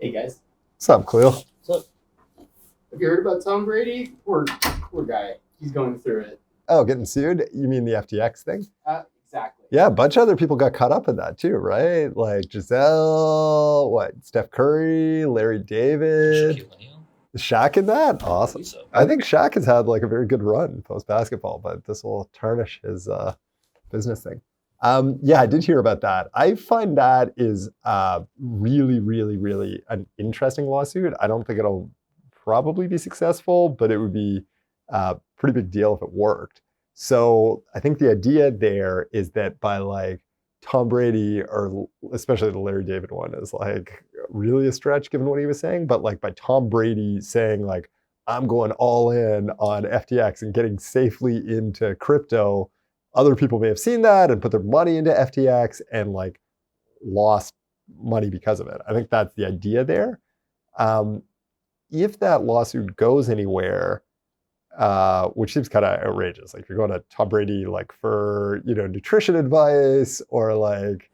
Hey guys. What's up, Cleo? So, have you heard about Tom Brady? Poor guy. He's going through it. Oh, getting sued? You mean the FTX thing? Exactly. Yeah, a bunch of other people got caught up in that too, right? Like Giselle, Steph Curry, Larry David, Shaquille O'Neal? Shaq in that? I Awesome. believe so. I think Shaq has had like a very good run post basketball, but this will tarnish his business thing. Yeah, I did hear about that. I find that is really, really, really an interesting lawsuit. I don't think it'll probably be successful, but it would be a pretty big deal if it worked. So I think the idea there is that by like Tom Brady, or especially the Larry David one, is like really a stretch given what he was saying. But like by Tom Brady saying like I'm going all in on FTX and getting safely into crypto, other people may have seen that and put their money into FTX and like lost money because of it. I think that's the idea there. Um, if that lawsuit goes anywhere, which seems kind of outrageous, like you're going to Tom Brady like for nutrition advice or like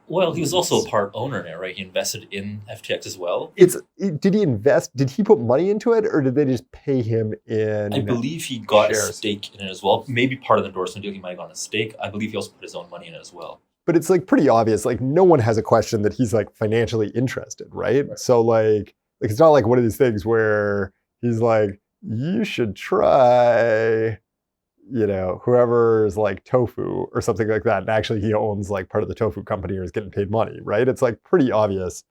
Well, he was also a part owner now, right? He invested in FTX as well. did he invest? Did he put money into it, or did they just pay him in I believe he got a shares? stake in it as well. Maybe part of the endorsement deal, he might have gotten a stake. I believe he also put his own money in it as well. But it's like pretty obvious. Like no one has a question that he's like financially interested, right? So like it's not like one of these things where he's like, you should try, whoever's like tofu or something like that. And actually he owns like part of the tofu company or is getting paid money, right? It's like pretty obvious.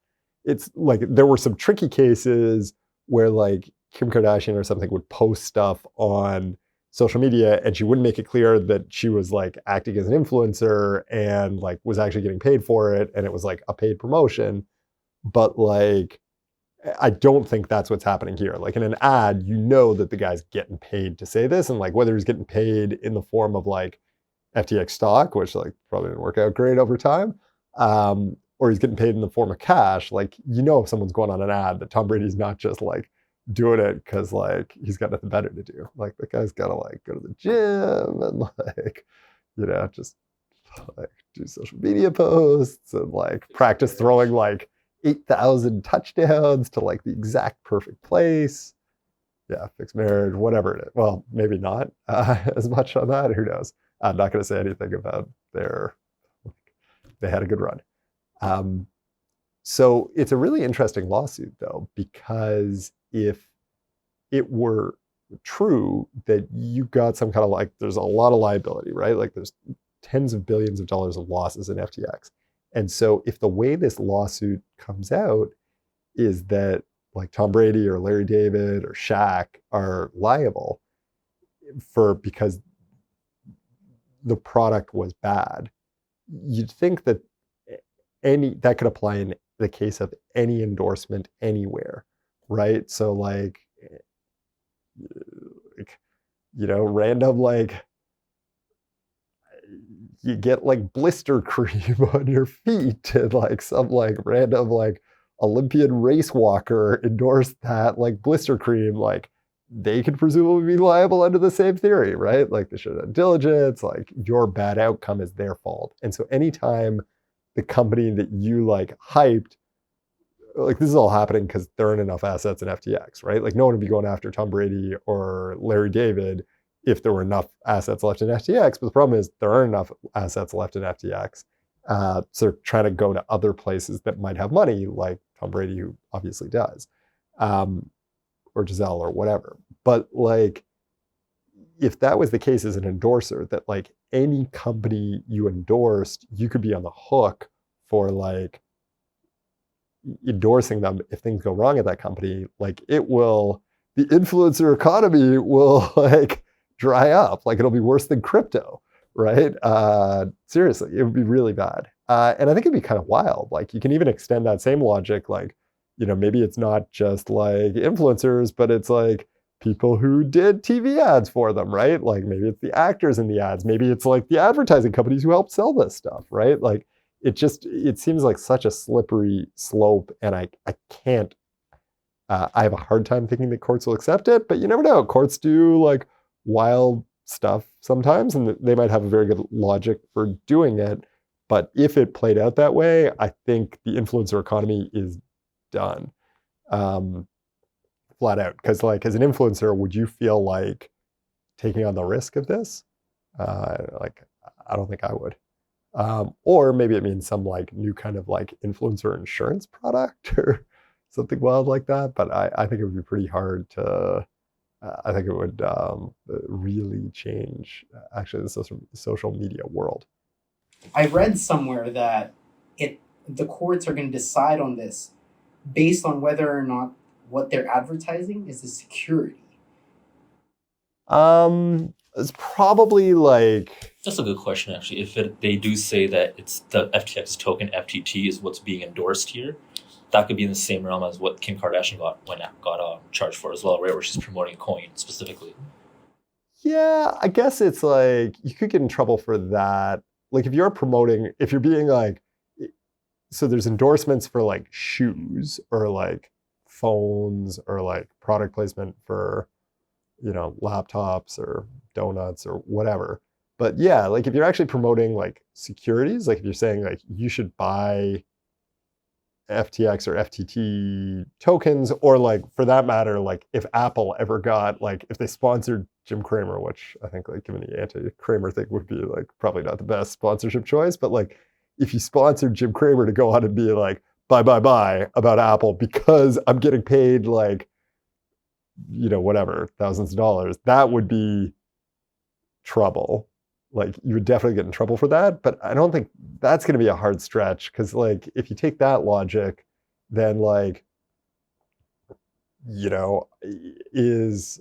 It's like there were some tricky cases where like Kim Kardashian or something would post stuff on social media and she wouldn't make it clear that she was like acting as an influencer and like was actually getting paid for it and it was like a paid promotion. But like I don't think that's what's happening here. Like in an ad, you know that the guy's getting paid to say this, and like whether he's getting paid in the form of like FTX stock, which like probably didn't work out great over time, or he's getting paid in the form of cash. Like if someone's going on an ad that Tom Brady's not just like doing it because like he's got nothing better to do. Like the guy's got to like go to the gym and like just like do social media posts and like practice throwing like 8,000 touchdowns to like the exact perfect place. Yeah, fixed marriage, whatever it is. Well, maybe not as much on that. Who knows? I'm not going to say anything about they had a good run. So it's a really interesting lawsuit, though, because if it were true that you got some kind of like, there's a lot of liability, right? Like there's tens of billions of dollars of losses in FTX. And so if the way this lawsuit comes out is that like Tom Brady or Larry David or Shaq are liable because the product was bad, you'd think that that could apply in the case of any endorsement anywhere, right? So like random like you get like blister cream on your feet and like some like random like Olympian race walker endorsed that like blister cream, like they could presumably be liable under the same theory, right? Like they should have diligence, like your bad outcome is their fault. And so anytime the company that you like hyped, like this is all happening because there aren't enough assets in FTX, right? Like no one would be going after Tom Brady or Larry David if there were enough assets left in FTX. But the problem is there aren't enough assets left in FTX. So they're trying to go to other places that might have money, like Tom Brady, who obviously does, or Giselle or whatever. But like, if that was the case as an endorser, that like any company you endorsed, you could be on the hook for like endorsing them if things go wrong at that company, like the influencer economy will like dry up. Like it'll be worse than crypto, right? Seriously, it would be really bad. And I think it'd be kind of wild. Like you can even extend that same logic, like, maybe it's not just like influencers, but it's like people who did TV ads for them, right? Like maybe it's the actors in the ads. Maybe it's like the advertising companies who help sell this stuff, right? Like it seems like such a slippery slope, and I can't. I have a hard time thinking that courts will accept it, but you never know. Courts do like wild stuff sometimes, and they might have a very good logic for doing it. But if it played out that way, I think the influencer economy is done. flat out. Because like as an influencer, would you feel like taking on the risk of this? Like I don't think I would. Or maybe it means some like new kind of like influencer insurance product or something wild like that. But I think it would be pretty hard to. I think it would really change actually the social media world. I read somewhere that the courts are going to decide on this based on whether or not what they're advertising is a security. It's probably like. That's a good question, actually. If they do say that it's the FTX token, FTT, is what's being endorsed here, that could be in the same realm as what Kim Kardashian got charged for as well, right? Where she's promoting a coin specifically. Yeah, I guess it's like you could get in trouble for that. Like if you're being like, so there's endorsements for like shoes or like phones or like product placement for, laptops or donuts or whatever. But yeah, like if you're actually promoting like securities, like if you're saying like you should buy FTX or FTT tokens, or like for that matter, like if Apple ever got like if they sponsored Jim Cramer, which I think like given the anti-Cramer thing would be like probably not the best sponsorship choice, but like if you sponsored Jim Cramer to go on and be like bye about Apple because I'm getting paid like whatever thousands of dollars, that would be trouble. Like you would definitely get in trouble for that, but I don't think that's going to be a hard stretch because like if you take that logic, then like is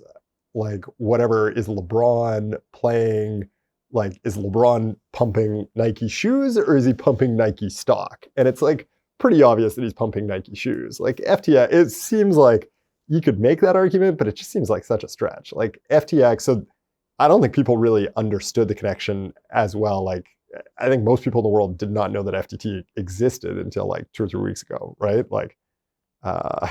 like whatever is LeBron playing, like is LeBron pumping Nike shoes or is he pumping Nike stock? And it's like pretty obvious that he's pumping Nike shoes. Like FTX, it seems like you could make that argument, but it just seems like such a stretch. Like FTX, so I don't think people really understood the connection as well. Like, I think most people in the world did not know that FTT existed until like 2 or 3 weeks ago, right? Like, I'm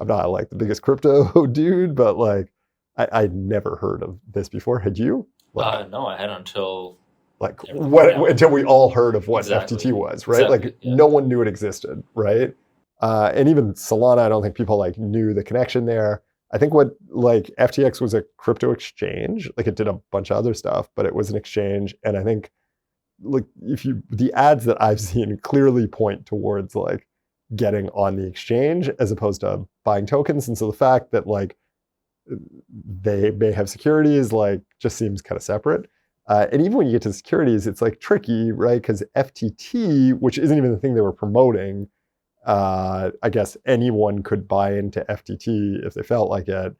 not like the biggest crypto dude, but like, I'd never heard of this before. Had you? Like, No, I hadn't until like until we all heard of what Exactly. FTT was, right? Exactly, Like, yeah. no one knew it existed, right? And even Solana, I don't think people like knew the connection there. I think what like FTX was a crypto exchange, like it did a bunch of other stuff, but it was an exchange. And I think like the ads that I've seen clearly point towards like getting on the exchange as opposed to buying tokens. And so the fact that like they may have securities like just seems kind of separate. And even when you get to securities, it's like tricky, right? Because FTT, which isn't even the thing they were promoting, I guess anyone could buy into FTT if they felt like it.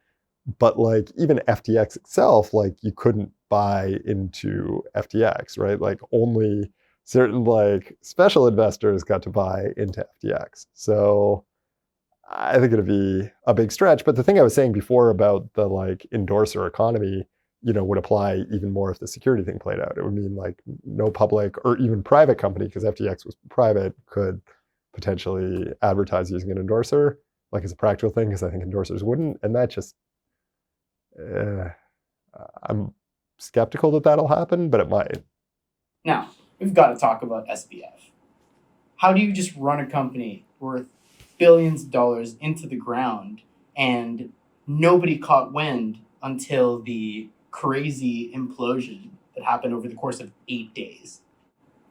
But like even FTX itself, like you couldn't buy into FTX, right? Like only certain like special investors got to buy into FTX. So I think it'd be a big stretch. But the thing I was saying before about the like endorser economy, would apply even more if the security thing played out. It would mean like no public or even private company, because FTX was private, could potentially advertise using an endorser, like as a practical thing, because I think endorsers wouldn't. And that just, I'm skeptical that that'll happen, but it might. Now, we've got to talk about SBF. How do you just run a company worth billions of dollars into the ground and nobody caught wind until the crazy implosion that happened over the course of 8 days?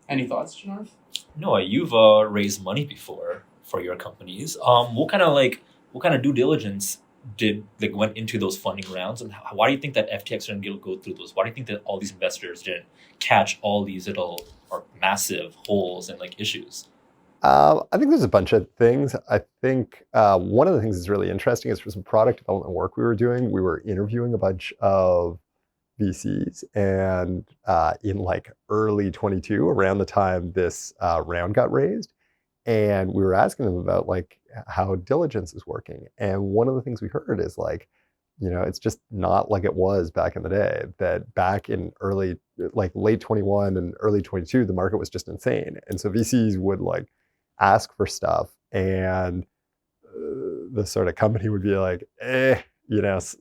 Any thoughts, Jenarth? No, you've raised money before for your companies. What kind of due diligence went into those funding rounds, and why do you think that FTX didn't go through those? Why do you think that all these investors didn't catch all these little or massive holes and like issues? I think there's a bunch of things. I think one of the things that's really interesting is for some product development work we were doing, we were interviewing a bunch of VCs, and in like early 22, around the time this round got raised, and we were asking them about like how diligence is working. And one of the things we heard is like, it's just not like it was back in the day. That back in late 21 and early 22, the market was just insane, and so VCs would like ask for stuff, and the sort of company would be like,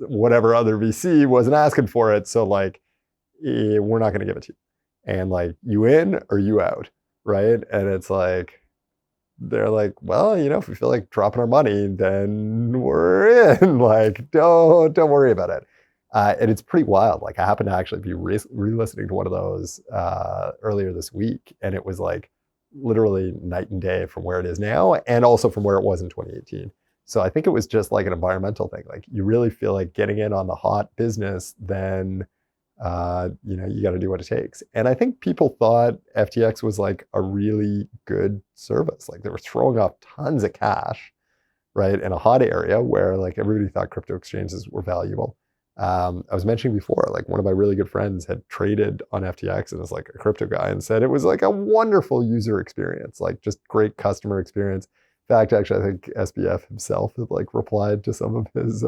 whatever other VC wasn't asking for it, so like, we're not going to give it to you. And like, you in or you out, right? And it's like, they're like, well, if we feel like dropping our money, then we're in. Like, don't worry about it. And it's pretty wild. Like, I happened to actually be re-listening to one of those earlier this week, and it was like literally night and day from where it is now, and also from where it was in 2018. So I think it was just like an environmental thing. Like, you really feel like getting in on the hot business, then you got to do what it takes. And I think people thought FTX was like a really good service. Like, they were throwing off tons of cash, right, in a hot area where like everybody thought crypto exchanges were valuable. I was mentioning before, like one of my really good friends had traded on FTX and was like a crypto guy and said it was like a wonderful user experience, like just great customer experience. In fact, actually, I think SBF himself had like replied to some of his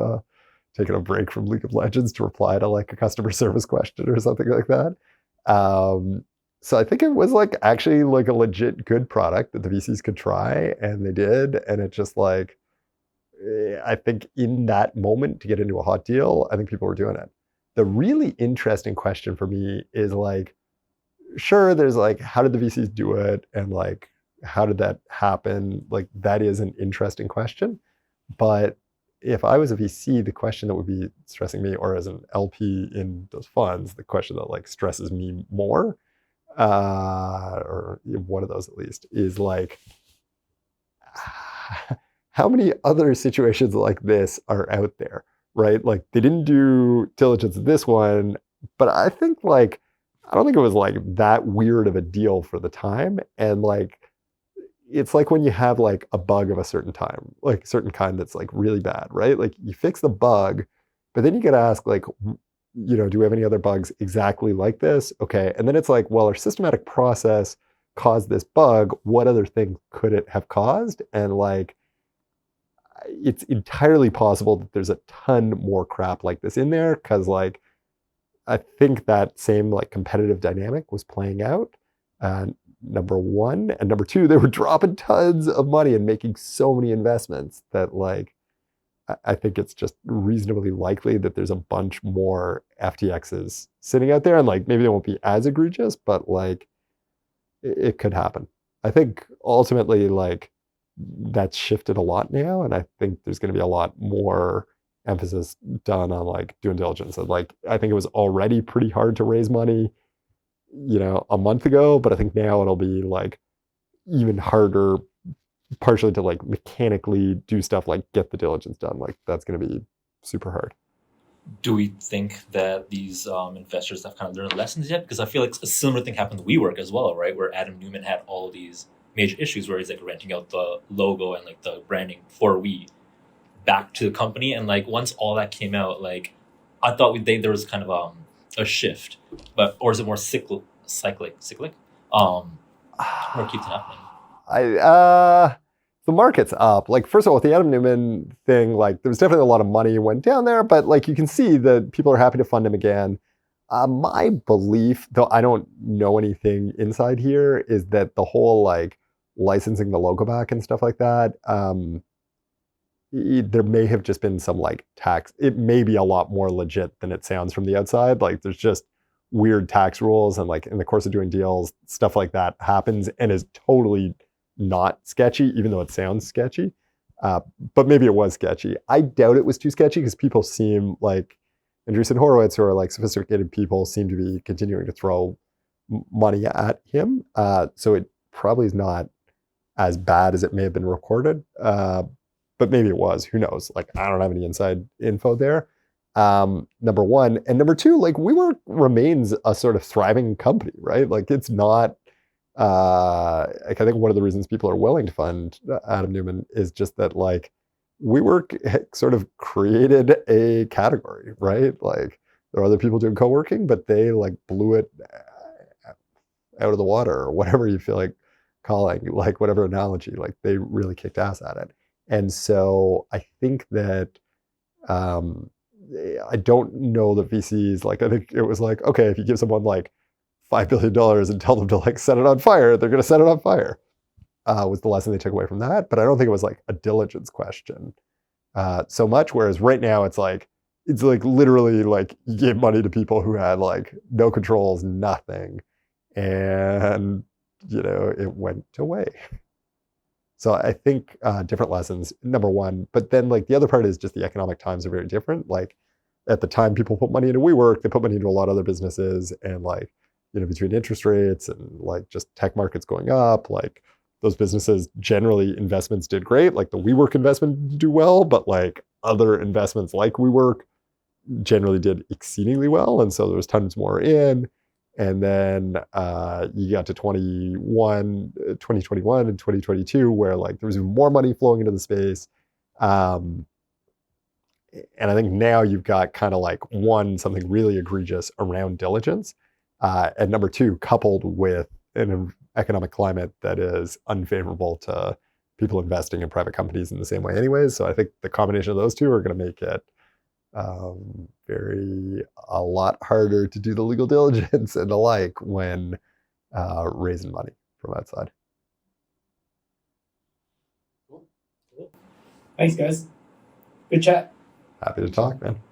taking a break from League of Legends to reply to like a customer service question or something like that. So I think it was like actually like a legit good product that the VCs could try, and they did. And it just like, I think in that moment to get into a hot deal, I think people were doing it. The really interesting question for me is like, sure, there's like, how did the VCs do it? And like, how did that happen? Like, that is an interesting question. But if I was a VC, the question that would be stressing me, or as an LP in those funds, the question that like stresses me more, or one of those at least, is like, how many other situations like this are out there, right? Like, they didn't do diligence in this one, but I think like, I don't think it was like that weird of a deal for the time. And like, it's like when you have like a bug of a certain time, like a certain kind that's like really bad, right? Like, you fix the bug, but then you get to ask like, do we have any other bugs exactly like this? Okay. And then it's like, well, our systematic process caused this bug. What other thing could it have caused? And like, it's entirely possible that there's a ton more crap like this in there, because like, I think that same like competitive dynamic was playing out. Number one, and number two, they were dropping tons of money and making so many investments that like, I think it's just reasonably likely that there's a bunch more FTXs sitting out there, and like maybe they won't be as egregious, but like it could happen. I think ultimately like that's shifted a lot now, and I think there's going to be a lot more emphasis done on like doing diligence. And like, I think it was already pretty hard to raise money, a month ago, but I think now it'll be like even harder, partially to like mechanically do stuff like get the diligence done. Like, that's going to be super hard. Do we think that these investors have kind of learned lessons yet? Because I feel like a similar thing happened to WeWork as well, right? Where Adam Newman had all of these major issues where he's like renting out the logo and like the branding for We back to the company. And like, once all that came out, like, I thought there was kind of a shift, or is it more cyclic? Or keeps happening? The market's up. Like, first of all, with the Adam Newman thing, like, there was definitely a lot of money went down there, but like, you can see that people are happy to fund him again. My belief, though I don't know anything inside here, is that the whole like licensing the logo back and stuff like that, there may have just been some like tax. It may be a lot more legit than it sounds from the outside. Like, there's just weird tax rules, and like in the course of doing deals, stuff like that happens and is totally not sketchy, even though it sounds sketchy. But maybe it was sketchy. I doubt it was too sketchy, because people seem like Andreessen Horowitz, who are like sophisticated people, seem to be continuing to throw money at him. So it probably is not as bad as it may have been recorded. But maybe it was. Who knows? Like, I don't have any inside info there. Number one. And number two, like, WeWork remains a sort of thriving company, right? Like, it's not, like, I think one of the reasons people are willing to fund Adam Newman is just that, like, WeWork sort of created a category, right? Like, there are other people doing co-working, but they like blew it out of the water, or whatever you feel like calling, like whatever analogy, like they really kicked ass at it. And so I think that, I don't know the VCs, like, I think it was like, okay, if you give someone like $5 billion and tell them to like set it on fire, they're going to set it on fire, was the lesson they took away from that. But I don't think it was like a diligence question so much. Whereas right now it's like literally like you gave money to people who had like no controls, nothing. And, it went away. So I think different lessons, number one. But then like the other part is just the economic times are very different. Like at the time people put money into WeWork, they put money into a lot of other businesses, and like, between interest rates and like just tech markets going up, like those businesses generally investments did great. Like the WeWork investment did do well, but like other investments like WeWork generally did exceedingly well. And so there was tons more in. And then you got to 2021 and 2022, where like there was even more money flowing into the space. And I think now you've got kind of like one, something really egregious around diligence. And number two, coupled with an economic climate that is unfavorable to people investing in private companies in the same way anyways. So I think the combination of those two are going to make it a lot harder to do the legal diligence and the like when raising money from that side. Cool. Thanks, guys. Good chat. Happy to talk, man.